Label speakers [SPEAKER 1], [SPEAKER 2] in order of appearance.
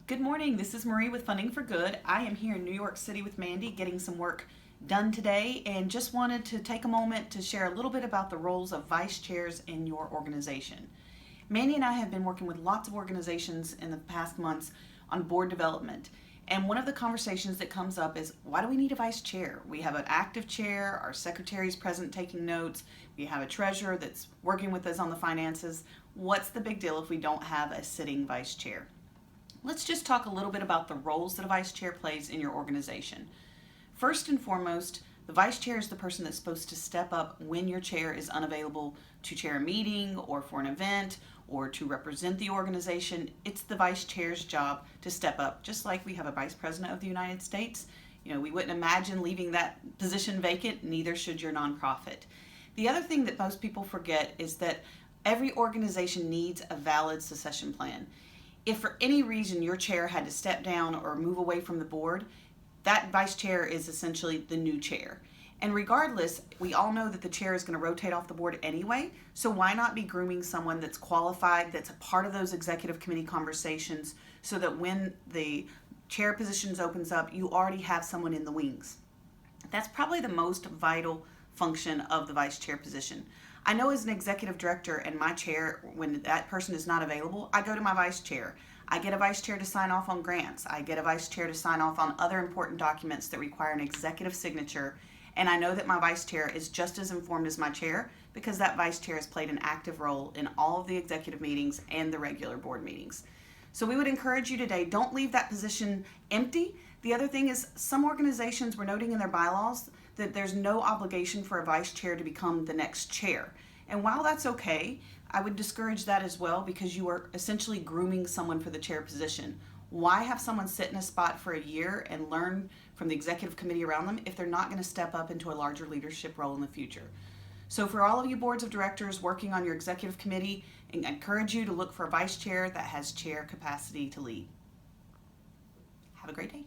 [SPEAKER 1] Good morning, this is Marie with Funding for Good. I am here in New York City with Mandy getting some work done today and just wanted to take a moment to share a little bit about the roles of vice chairs in your organization. Mandy and I have been working with lots of organizations in the past months on board development. And one of the conversations that comes up is, why do we need a vice chair? We have an active chair, our secretary is present taking notes, we have a treasurer that's working with us on the finances. What's the big deal if we don't have a sitting vice chair? Let's just talk a little bit about the roles that a vice chair plays in your organization. First and foremost, the vice chair is the person that's supposed to step up when your chair is unavailable to chair a meeting or for an event or to represent the organization. It's the vice chair's job to step up, just like we have a vice president of the United States. We wouldn't imagine leaving that position vacant, neither should your nonprofit. The other thing that most people forget is that every organization needs a valid succession plan. If for any reason your chair had to step down or move away from the board, that vice chair is essentially the new chair. And regardless, we all know that the chair is going to rotate off the board anyway, so why not be grooming someone that's qualified, that's a part of those executive committee conversations, so that when the chair positions opens up, you already have someone in the wings. That's probably the most vital function of the vice chair position. I know as an executive director and my chair, when that person is not available, I go to my vice chair. I get a vice chair to sign off on grants. I get a vice chair to sign off on other important documents that require an executive signature. And I know that my vice chair is just as informed as my chair because that vice chair has played an active role in all of the executive meetings and the regular board meetings. So we would encourage you today, don't leave that position empty. The other thing is some organizations were noting in their bylaws that there's no obligation for a vice chair to become the next chair. And while that's okay, I would discourage that as well because you are essentially grooming someone for the chair position. Why have someone sit in a spot for a year and learn from the executive committee around them if they're not going to step up into a larger leadership role in the future? So for all of you boards of directors working on your executive committee, I encourage you to look for a vice chair that has chair capacity to lead. Have a great day.